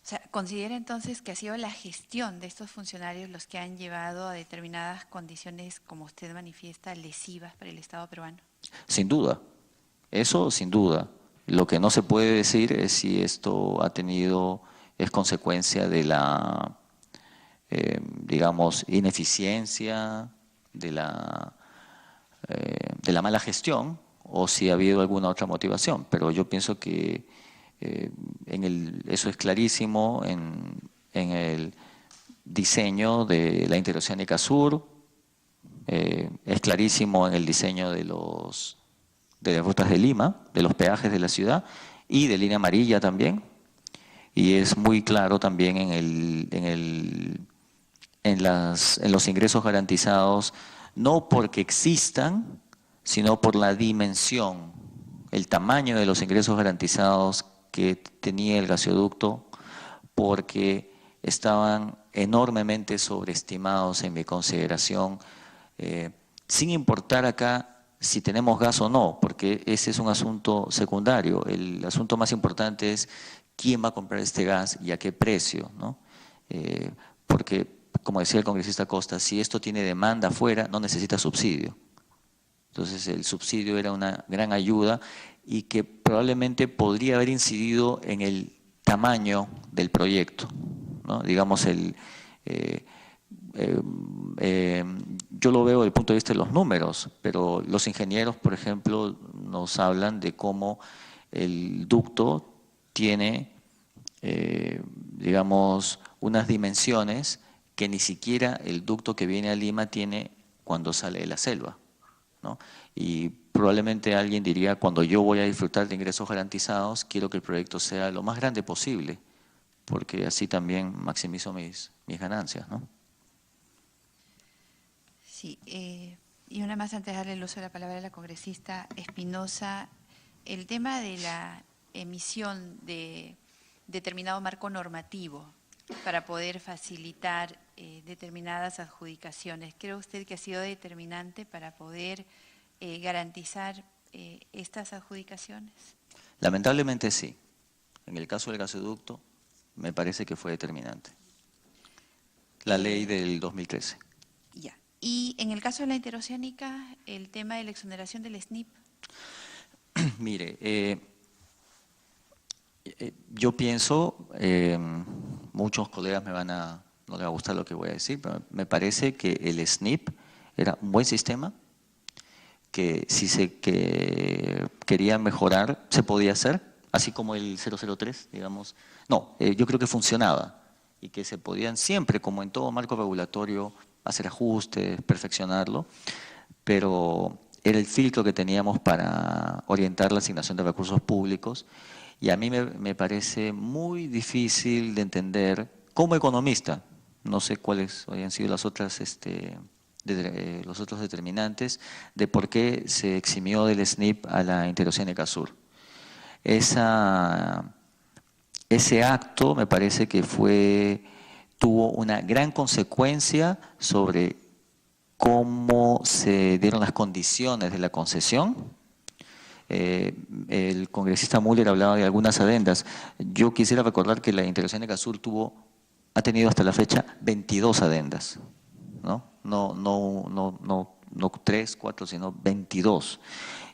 O sea, ¿considera entonces que ha sido la gestión de estos funcionarios los que han llevado a determinadas condiciones, como usted manifiesta, lesivas para el Estado peruano? Sin duda, eso sin duda. Lo que no se puede decir es si esto es consecuencia de la, digamos, ineficiencia, de la mala gestión, o si ha habido alguna otra motivación. Pero yo pienso que eso es clarísimo en el diseño de la Interoceánica Sur, es clarísimo en el diseño de las rutas de Lima, de los peajes de la ciudad y de línea amarilla también. Y es muy claro también en los ingresos garantizados, no porque existan, sino por la dimensión, el tamaño de los ingresos garantizados que tenía el gasoducto, porque estaban enormemente sobreestimados en mi consideración, sin importar acá si tenemos gas o no, porque ese es un asunto secundario. El asunto más importante es quién va a comprar este gas y a qué precio, ¿no? Porque, como decía el congresista Costa, si esto tiene demanda afuera, no necesita subsidio. Entonces el subsidio era una gran ayuda y que probablemente podría haber incidido en el tamaño del proyecto, ¿no? Digamos, yo lo veo desde el punto de vista de los números, pero los ingenieros, por ejemplo, nos hablan de cómo el ducto tiene, digamos, unas dimensiones que ni siquiera el ducto que viene a Lima tiene cuando sale de la selva, ¿no? Y probablemente alguien diría, cuando yo voy a disfrutar de ingresos garantizados, quiero que el proyecto sea lo más grande posible, porque así también maximizo mis ganancias, ¿no? Sí, y una más antes de darle el uso de la palabra a la congresista Espinosa, el tema de la emisión de determinado marco normativo para poder facilitar determinadas adjudicaciones, ¿cree usted que ha sido determinante para poder garantizar estas adjudicaciones? Lamentablemente sí. En el caso del gasoducto, me parece que fue determinante. La ley del 2013. Ya. Y en el caso de la interoceánica, el tema de la exoneración del SNIP. Mire, yo pienso, muchos colegas no les va a gustar lo que voy a decir, pero me parece que el SNIP era un buen sistema, que si que quería mejorar, se podía hacer, así como el 003, digamos. No, yo creo que funcionaba y que se podían siempre, como en todo marco regulatorio, hacer ajustes, perfeccionarlo, pero era el filtro que teníamos para orientar la asignación de recursos públicos. Y a mí me parece muy difícil de entender, como economista, no sé cuáles habían sido los otros determinantes, de por qué se eximió del SNIP a la Interoceánica Sur. Ese acto me parece que tuvo una gran consecuencia sobre cómo se dieron las condiciones de la concesión. El congresista Müller hablaba de algunas adendas. Yo quisiera recordar que la Interoceánica Sur ha tenido hasta la fecha 22 adendas, ¿no? No 3, 4, sino 22.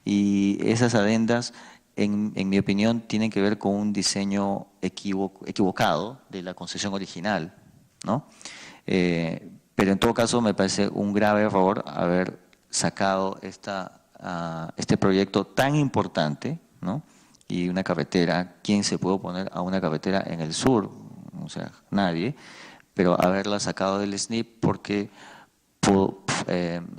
Y esas adendas, en mi opinión, tienen que ver con un diseño equivocado de la concesión original, ¿no? Pero en todo caso me parece un grave error haber sacado este proyecto tan importante, ¿no? Y una carretera, ¿quién se puede oponer a una carretera en el sur? O sea, nadie, pero haberla sacado del SNIP porque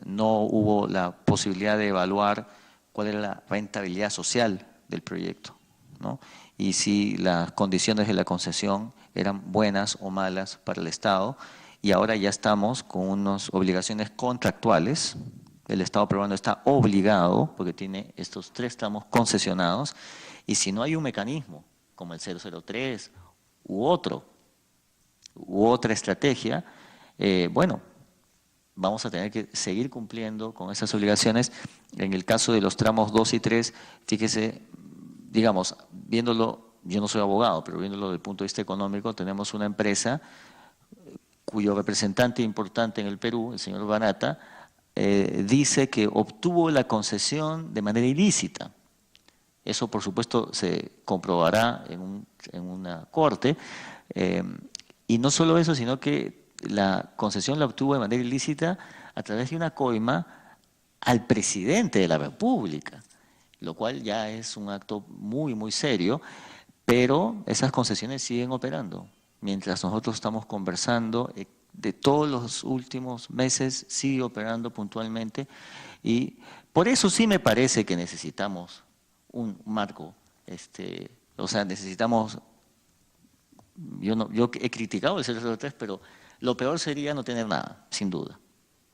no hubo la posibilidad de evaluar cuál era la rentabilidad social del proyecto, ¿no? Y si las condiciones de la concesión eran buenas o malas para el Estado, y ahora ya estamos con unas obligaciones contractuales. El Estado peruano está obligado, porque tiene estos 3 tramos concesionados, y si no hay un mecanismo, como el 003 u otra estrategia, bueno, vamos a tener que seguir cumpliendo con esas obligaciones. En el caso de los tramos 2 y 3, fíjese, digamos, viéndolo yo no soy abogado, pero viéndolo desde el punto de vista económico, tenemos una empresa cuyo representante importante en el Perú, el señor Barata, dice que obtuvo la concesión de manera ilícita. Eso, por supuesto, se comprobará en una corte. Y no solo eso, sino que la concesión la obtuvo de manera ilícita a través de una coima al presidente de la República, lo cual ya es un acto muy, muy serio, pero esas concesiones siguen operando. Mientras nosotros estamos conversando, de todos los últimos meses sigue operando puntualmente, y por eso sí me parece que necesitamos un marco, o sea, necesitamos, yo he criticado el 003, pero lo peor sería no tener nada, sin duda,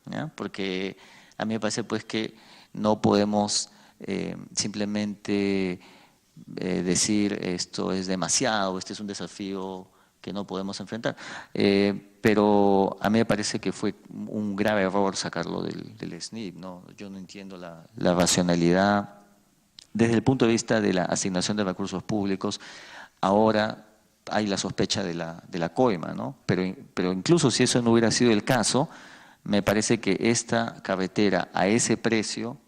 ¿ya? Porque a mí me parece pues que no podemos simplemente decir esto es demasiado, este es un desafío que no podemos enfrentar. Pero a mí me parece que fue un grave error sacarlo del SNIP, ¿no? Yo no entiendo la racionalidad desde el punto de vista de la asignación de recursos públicos. Ahora hay la sospecha de la coima, ¿no? Pero incluso si eso no hubiera sido el caso, me parece que esta carretera a ese precio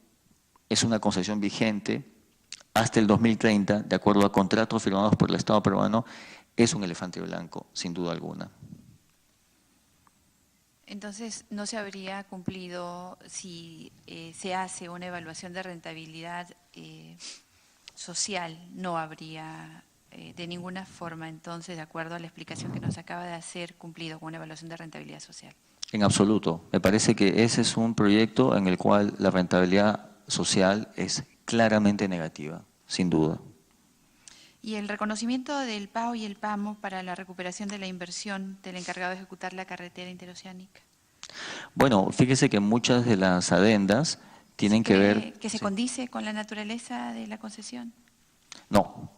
es una concesión vigente hasta el 2030, de acuerdo a contratos firmados por el Estado peruano. Es un elefante blanco, sin duda alguna. Entonces, ¿no se habría cumplido si se hace una evaluación de rentabilidad social? No habría de ninguna forma, entonces, de acuerdo a la explicación que nos acaba de hacer, cumplido con una evaluación de rentabilidad social. En absoluto. Me parece que ese es un proyecto en el cual la rentabilidad social es claramente negativa, sin duda. Y el reconocimiento del PAO y el PAMO para la recuperación de la inversión del encargado de ejecutar la carretera interoceánica. Bueno, fíjese que muchas de las adendas tienen que ver… ¿Que se condice con la naturaleza de la concesión? No,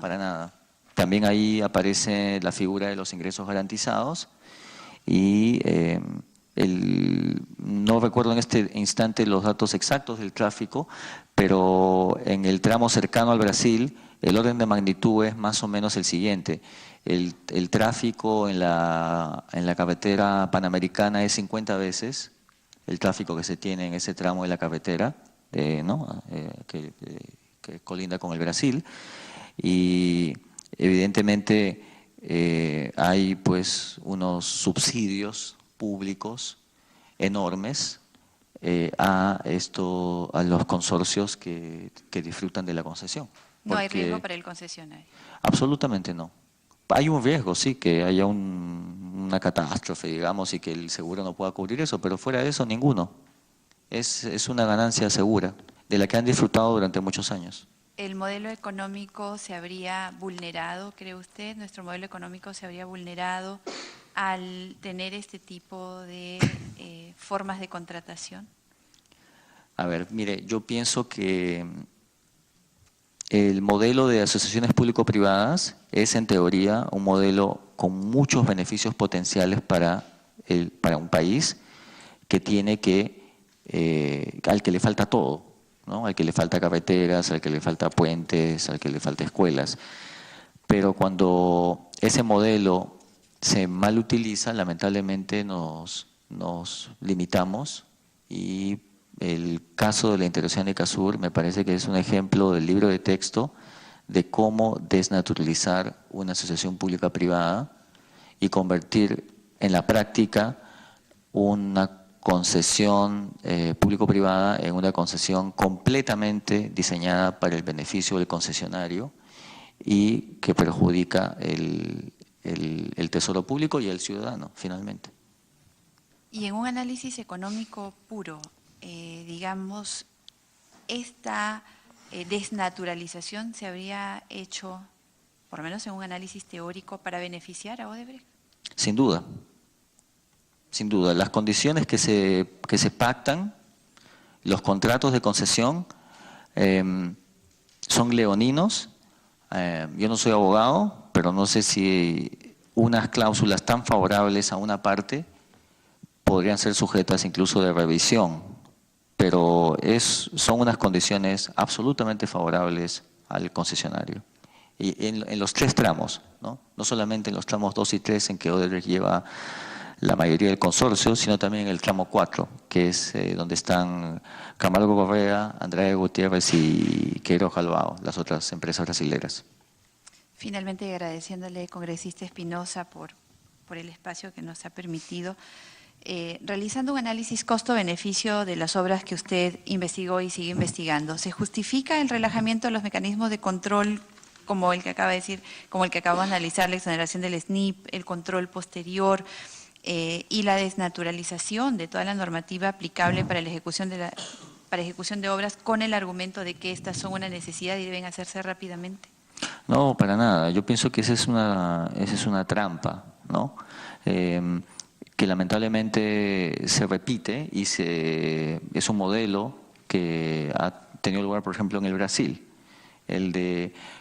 para nada. También ahí aparece la figura de los ingresos garantizados y no recuerdo en este instante los datos exactos del tráfico, pero en el tramo cercano al Brasil el orden de magnitud es más o menos el siguiente. El tráfico en la carretera panamericana es 50 veces el tráfico que se tiene en ese tramo de la carretera, ¿no? que colinda con el Brasil, y evidentemente hay pues unos subsidios públicos enormes a los consorcios que disfrutan de la concesión. No hay riesgo para el concesionario. Absolutamente no. Hay un riesgo, sí, que haya una catástrofe, digamos, y que el seguro no pueda cubrir eso, pero fuera de eso, ninguno. Es una ganancia segura, de la que han disfrutado durante muchos años. ¿El modelo económico se habría vulnerado, cree usted? ¿Nuestro modelo económico se habría vulnerado al tener este tipo de formas de contratación? A ver, mire, yo pienso que el modelo de asociaciones público-privadas es, en teoría, un modelo con muchos beneficios potenciales para un país que tiene al que le falta todo, ¿no? Al que le falta carreteras, al que le falta puentes, al que le falta escuelas. Pero cuando ese modelo se mal utiliza, lamentablemente nos limitamos, y el caso de la Interoceánica Sur me parece que es un ejemplo del libro de texto de cómo desnaturalizar una asociación pública-privada y convertir en la práctica una concesión público-privada en una concesión completamente diseñada para el beneficio del concesionario y que perjudica el tesoro público y el ciudadano, finalmente. Y en un análisis económico puro, digamos, esta desnaturalización se habría hecho, por lo menos en un análisis teórico, para beneficiar a Odebrecht. Sin duda, sin duda. Las condiciones que se pactan, los contratos de concesión, son leoninos. Yo no soy abogado, pero no sé si unas cláusulas tan favorables a una parte podrían ser sujetas incluso de revisión, pero son unas condiciones absolutamente favorables al concesionario. y en los 3 tramos, ¿no? No solamente en los tramos 2 y 3 en que Odebrecht lleva la mayoría del consorcio, sino también en el tramo 4, que es donde están Camargo Correa, Andrade Gutiérrez y Queiroz Galbao, las otras empresas brasileras. Finalmente, agradeciéndole, congresista Espinosa, por el espacio que nos ha permitido. Realizando un análisis costo-beneficio de las obras que usted investigó y sigue investigando, ¿se justifica el relajamiento de los mecanismos de control como el que acaba de decir, como el que acabamos de analizar, la exoneración del SNIP, el control posterior y la desnaturalización de toda la normativa aplicable para la ejecución de obras con el argumento de que estas son una necesidad y deben hacerse rápidamente? No, para nada. Yo pienso que esa es una trampa, ¿no? Que lamentablemente se repite y es un modelo que ha tenido lugar, por ejemplo, en el Brasil,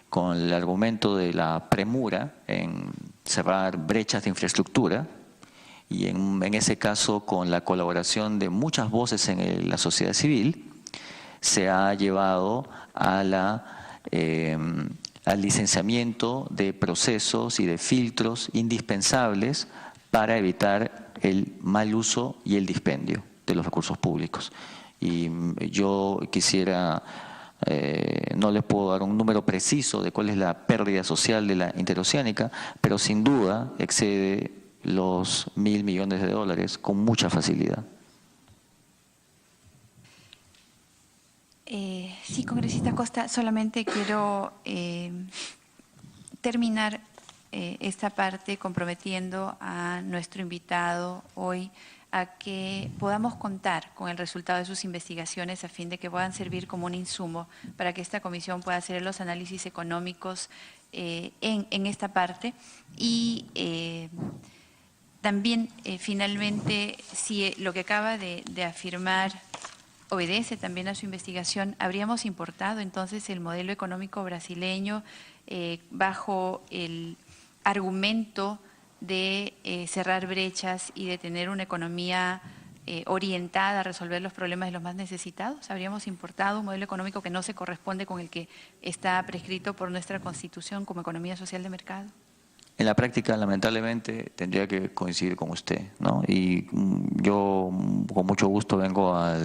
con el argumento de la premura en cerrar brechas de infraestructura y en ese caso con la colaboración de muchas voces en la sociedad civil, se ha llevado al licenciamiento de procesos y de filtros indispensables para evitar el mal uso y el dispendio de los recursos públicos. Y yo quisiera, no les puedo dar un número preciso de cuál es la pérdida social de la interoceánica, pero sin duda excede los $1.000 millones con mucha facilidad. Sí, congresista Costa, solamente quiero terminar esta parte comprometiendo a nuestro invitado hoy a que podamos contar con el resultado de sus investigaciones a fin de que puedan servir como un insumo para que esta comisión pueda hacer los análisis económicos en esta parte y también finalmente si lo que acaba de afirmar obedece también a su investigación, habríamos importado entonces el modelo económico brasileño bajo el argumento de cerrar brechas y de tener una economía orientada a resolver los problemas de los más necesitados. Habríamos importado un modelo económico que no se corresponde con el que está prescrito por nuestra Constitución como economía social de mercado. En la práctica, lamentablemente, tendría que coincidir con usted, ¿no? Y yo con mucho gusto vengo a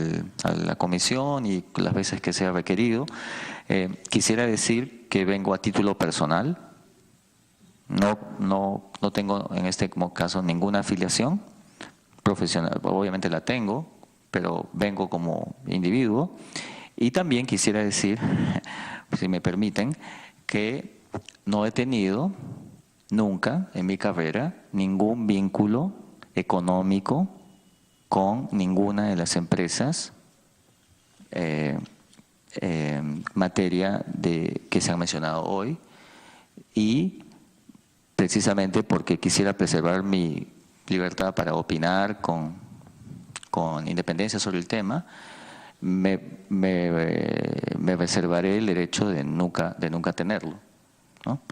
la comisión y las veces que sea requerido. Quisiera decir que vengo a título personal. No tengo en este caso ninguna afiliación profesional. Obviamente la tengo, pero vengo como individuo. Y también quisiera decir, si me permiten, que no he tenido nunca en mi carrera ningún vínculo económico con ninguna de las empresas materia que se han mencionado hoy y precisamente porque quisiera preservar mi libertad para opinar con independencia sobre el tema, me reservaré el derecho de nunca tenerlo, ¿no?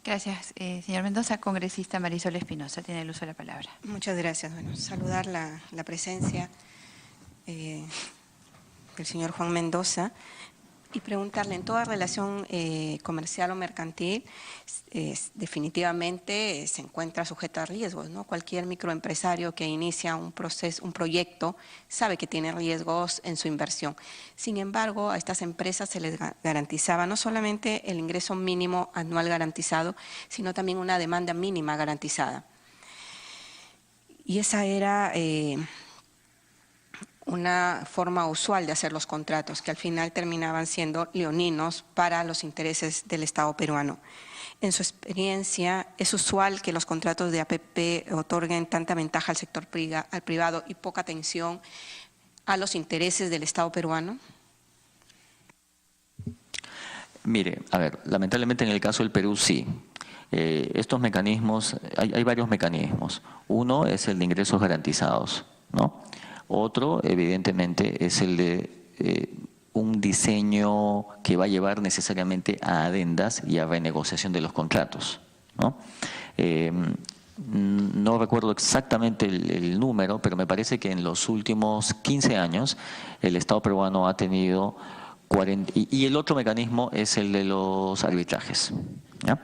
Gracias, señor Mendoza. Congresista Marisol Espinosa, tiene el uso de la palabra. Muchas gracias. Bueno, saludar la presencia del señor Juan Mendoza y preguntarle, en toda relación comercial o mercantil, definitivamente se encuentra sujeta a riesgos, ¿no? Cualquier microempresario que inicia un proyecto, sabe que tiene riesgos en su inversión. Sin embargo, a estas empresas se les garantizaba no solamente el ingreso mínimo anual garantizado, sino también una demanda mínima garantizada. Y esa era una forma usual de hacer los contratos, que al final terminaban siendo leoninos para los intereses del Estado peruano. En su experiencia, ¿es usual que los contratos de APP otorguen tanta ventaja al sector privado y poca atención a los intereses del Estado peruano? Mire, a ver, lamentablemente en el caso del Perú sí. Estos mecanismos, hay varios mecanismos. Uno es el de ingresos garantizados, ¿no? Otro, evidentemente, es el de un diseño que va a llevar necesariamente a adendas y a renegociación de los contratos, ¿no? No recuerdo exactamente el número, pero me parece que en los últimos 15 años el Estado peruano ha tenido y el otro mecanismo es el de los arbitrajes. ¿Ya?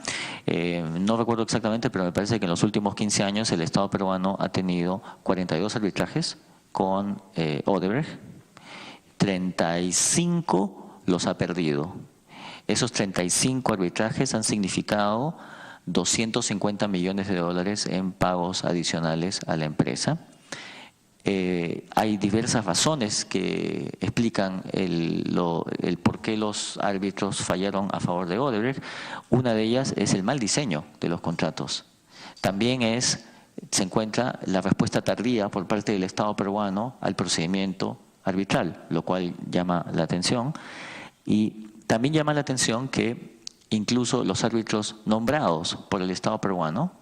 No recuerdo exactamente, pero me parece que en los últimos 15 años el Estado peruano ha tenido 42 arbitrajes con Odebrecht, 35 los ha perdido. Esos 35 arbitrajes han significado 250 millones de dólares en pagos adicionales a la empresa. Hay diversas razones que explican el por qué los árbitros fallaron a favor de Odebrecht. Una de ellas es el mal diseño de los contratos. También se encuentra la respuesta tardía por parte del Estado peruano al procedimiento arbitral, lo cual llama la atención. Y también llama la atención que incluso los árbitros nombrados por el Estado peruano,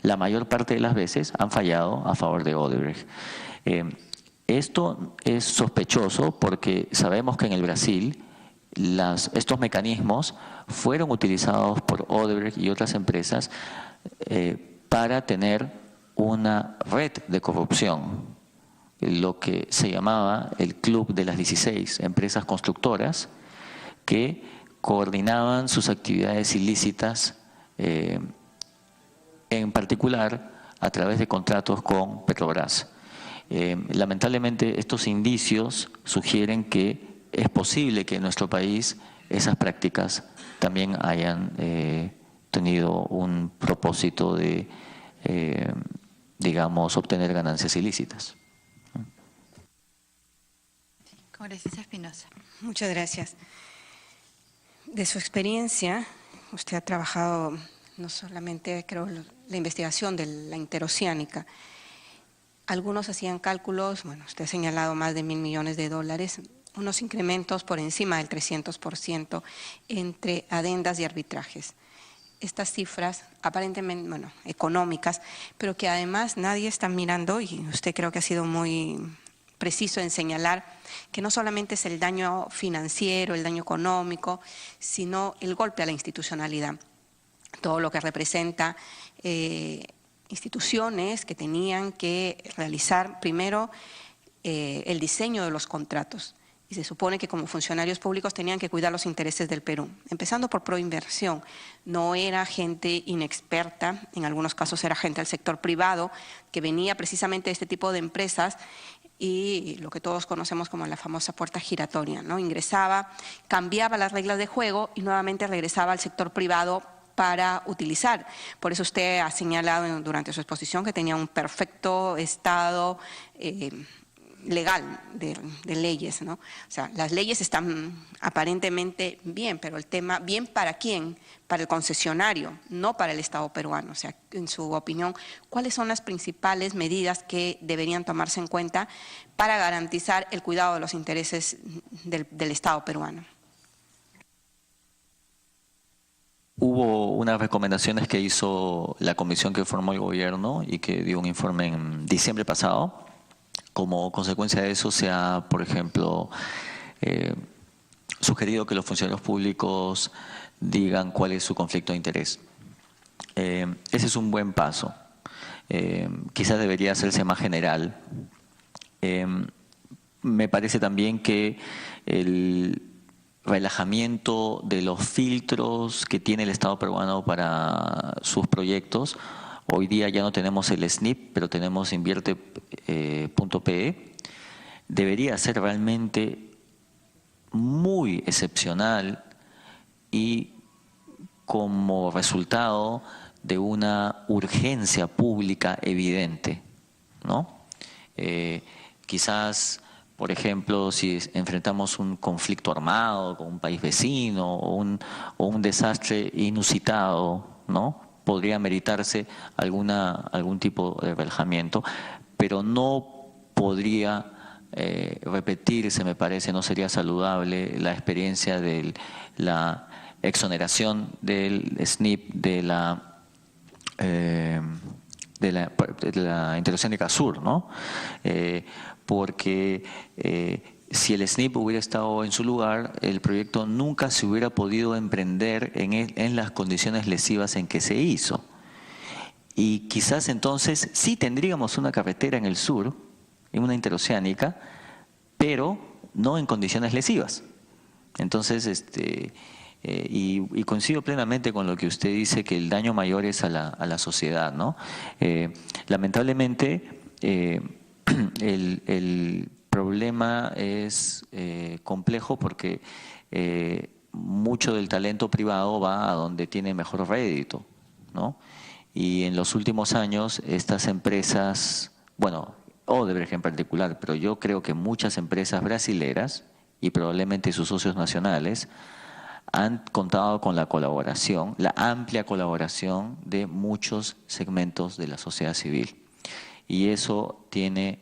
la mayor parte de las veces han fallado a favor de Odebrecht. Esto es sospechoso porque sabemos que en el Brasil estos mecanismos fueron utilizados por Odebrecht y otras empresas para tener una red de corrupción, lo que se llamaba el Club de las 16 empresas constructoras, que coordinaban sus actividades ilícitas, en particular a través de contratos con Petrobras. Lamentablemente estos indicios sugieren que es posible que en nuestro país esas prácticas también hayan tenido un propósito de, digamos, obtener ganancias ilícitas. Congresista Espinosa. Muchas gracias. De su experiencia, usted ha trabajado no solamente, creo, la investigación de la interoceánica. Algunos hacían cálculos, bueno, usted ha señalado más de $1.000 millones, unos incrementos por encima del 300% entre adendas y arbitrajes. Estas cifras aparentemente, bueno, económicas, pero que además nadie está mirando, y usted creo que ha sido muy preciso en señalar que no solamente es el daño financiero, el daño económico, sino el golpe a la institucionalidad. Todo lo que representa instituciones que tenían que realizar primero el diseño de los contratos. Y se supone que como funcionarios públicos tenían que cuidar los intereses del Perú, empezando por Proinversión. No era gente inexperta, en algunos casos era gente del sector privado que venía precisamente de este tipo de empresas y lo que todos conocemos como la famosa puerta giratoria, ¿no? Ingresaba, cambiaba las reglas de juego y nuevamente regresaba al sector privado para utilizar. Por eso usted ha señalado durante su exposición que tenía un perfecto estado legal de leyes, ¿no? O sea, las leyes están aparentemente bien, pero el tema, ¿bien para quién? Para el concesionario, no para el Estado peruano. O sea, en su opinión, ¿cuáles son las principales medidas que deberían tomarse en cuenta para garantizar el cuidado de los intereses del Estado peruano? Hubo unas recomendaciones que hizo la comisión que formó el gobierno y que dio un informe en diciembre pasado. Como consecuencia de eso se ha, por ejemplo, sugerido que los funcionarios públicos digan cuál es su conflicto de interés. Ese es un buen paso. Quizás debería hacerse más general. Me parece también que el relajamiento de los filtros que tiene el Estado peruano para sus proyectos. Hoy día ya no tenemos el SNIP, pero tenemos invierte.pe. Debería ser realmente muy excepcional y como resultado de una urgencia pública evidente, ¿no? Quizás, por ejemplo, si enfrentamos un conflicto armado con un país vecino o un desastre inusitado, ¿no?, podría meritarse algún tipo de relajamiento, pero no podría repetirse, me parece, no sería saludable la experiencia de la exoneración del SNIP de la Interoceánica Sur, ¿no? Porque si el SNIP hubiera estado en su lugar, el proyecto nunca se hubiera podido emprender en las condiciones lesivas en que se hizo. Y quizás entonces sí tendríamos una carretera en el sur, en una interoceánica, pero no en condiciones lesivas. Entonces, y coincido plenamente con lo que usted dice, que el daño mayor es a la sociedad, ¿no? Lamentablemente, el problema es complejo porque mucho del talento privado va a donde tiene mejor rédito, ¿no? Y en los últimos años estas empresas, bueno, Odebrecht en particular, pero yo creo que muchas empresas brasileras y probablemente sus socios nacionales han contado con la colaboración, la amplia colaboración de muchos segmentos de la sociedad civil. Y eso tiene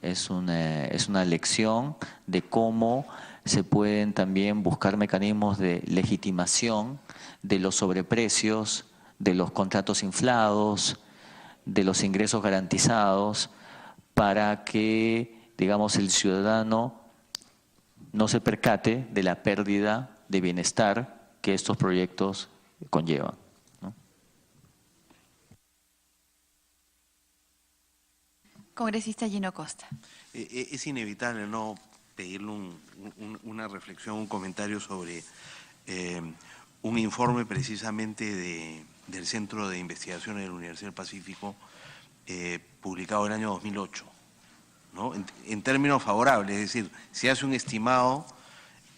es una lección de cómo se pueden también buscar mecanismos de legitimación de los sobreprecios, de los contratos inflados, de los ingresos garantizados, para que, digamos, el ciudadano no se percate de la pérdida de bienestar que estos proyectos conllevan, ¿no? Congresista Gino Costa. Es inevitable no pedirle una reflexión, un comentario sobre un informe precisamente del Centro de Investigaciones de la Universidad del Pacífico, publicado en el año 2008, ¿no? En términos favorables, es decir, se hace un estimado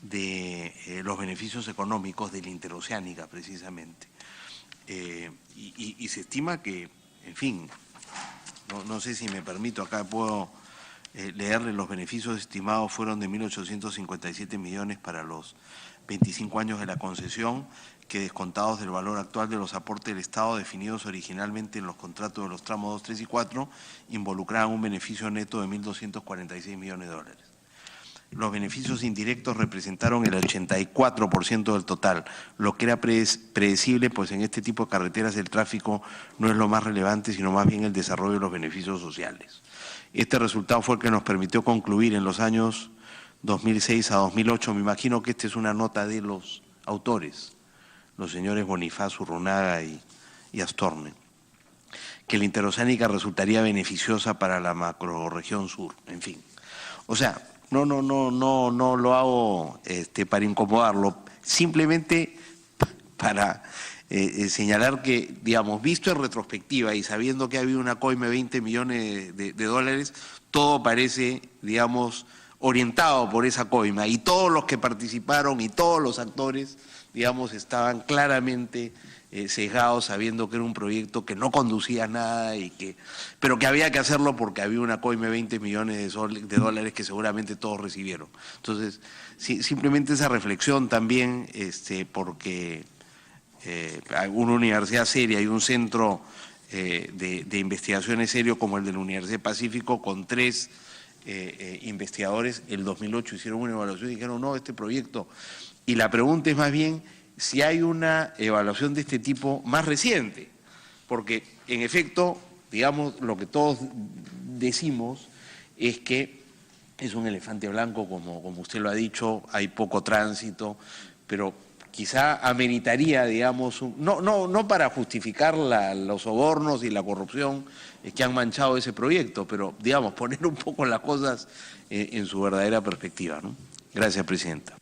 de los beneficios económicos de la interoceánica precisamente, y se estima que, en fin, no sé si me permito, acá puedo leerle, los beneficios estimados fueron de 1.857 millones para los 25 años de la concesión, que descontados del valor actual de los aportes del Estado definidos originalmente en los contratos de los tramos 2, 3 y 4, involucraban un beneficio neto de 1.246 millones de dólares. Los beneficios indirectos representaron el 84% del total, lo que era predecible, pues en este tipo de carreteras el tráfico no es lo más relevante, sino más bien el desarrollo de los beneficios sociales. Este resultado fue el que nos permitió concluir en los años 2006 a 2008, me imagino que esta es una nota de los autores, los señores Bonifaz, Urrunaga y Astorne, que la interoceánica resultaría beneficiosa para la macrorregión sur, en fin. O sea, no lo hago para incomodarlo, simplemente para señalar que, digamos, visto en retrospectiva y sabiendo que ha habido una coima de 20 millones de dólares, todo parece, digamos, orientado por esa coima, y todos los que participaron y todos los actores, digamos, estaban claramente sesgados, sabiendo que era un proyecto que no conducía a nada, pero que había que hacerlo porque había una coima de 20 millones de dólares que seguramente todos recibieron. Entonces, simplemente esa reflexión también, porque una universidad seria y un centro de investigaciones serio como el de la Universidad del Pacífico, con 3 investigadores, el 2008 hicieron una evaluación y dijeron, no, este proyecto. Y la pregunta es más bien si hay una evaluación de este tipo más reciente, porque en efecto, digamos, lo que todos decimos es que es un elefante blanco, como usted lo ha dicho, hay poco tránsito, pero quizá ameritaría, digamos, no para justificar los sobornos y la corrupción que han manchado ese proyecto, pero, digamos, poner un poco las cosas en su verdadera perspectiva, ¿no? Gracias, Presidenta.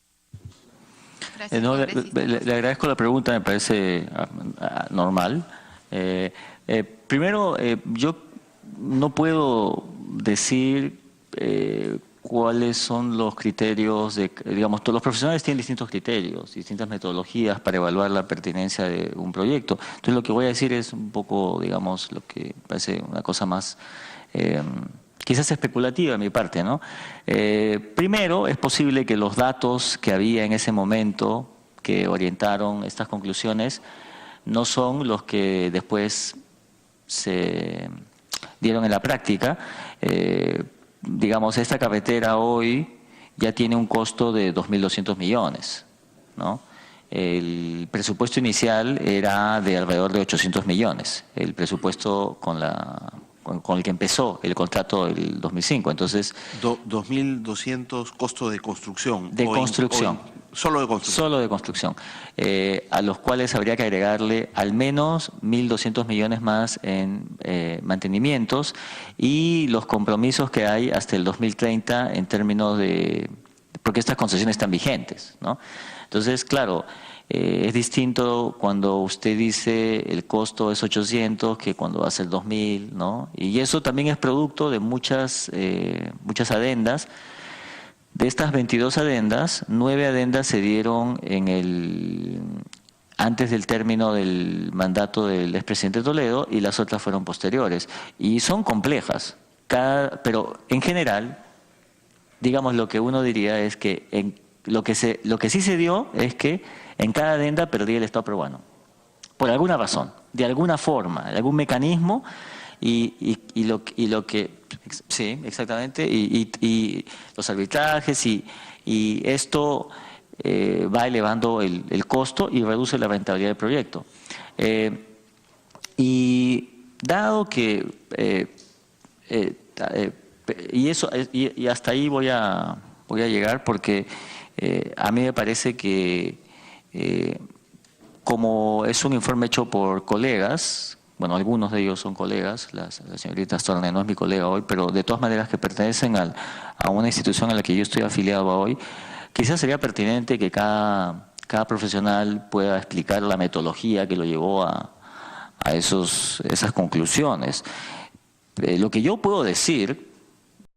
Gracias, le agradezco la pregunta, me parece normal. Primero, yo no puedo decir cuáles son los criterios digamos, todos los profesionales tienen distintos criterios, distintas metodologías para evaluar la pertinencia de un proyecto. Entonces lo que voy a decir es un poco, digamos, lo que parece una cosa más quizás especulativa de mi parte, ¿no? Primero, es posible que los datos que había en ese momento que orientaron estas conclusiones no son los que después se dieron en la práctica. Digamos, esta carretera hoy ya tiene un costo de 2.200 millones, ¿no? El presupuesto inicial era de alrededor de 800 millones, el presupuesto con el que empezó el contrato del 2005. Entonces, 2.200 costos de construcción. De construcción. Solo de construcción. Solo de construcción, a los cuales habría que agregarle al menos 1.200 millones más en mantenimientos y los compromisos que hay hasta el 2030 en términos de porque estas concesiones están vigentes, ¿no? Entonces, claro, es distinto cuando usted dice el costo es 800 que cuando hace el 2000, ¿no? Y eso también es producto de muchas adendas. De estas 22 adendas, 9 adendas se dieron antes del término del mandato del expresidente Toledo y las otras fueron posteriores. Y son complejas, pero en general, digamos, lo que uno diría es que lo que sí se dio es que en cada adenda perdía el Estado peruano, por alguna razón, de alguna forma, de algún mecanismo, y lo que sí, exactamente, y los arbitrajes, y esto va elevando el costo y reduce la rentabilidad del proyecto. Y dado que y hasta ahí voy a llegar, porque a mí me parece que como es un informe hecho por colegas, bueno, algunos de ellos son colegas, la señorita Storne no es mi colega hoy, pero de todas maneras que pertenecen a una institución a la que yo estoy afiliado hoy, quizás sería pertinente que cada profesional pueda explicar la metodología que lo llevó a esas conclusiones. Lo que yo puedo decir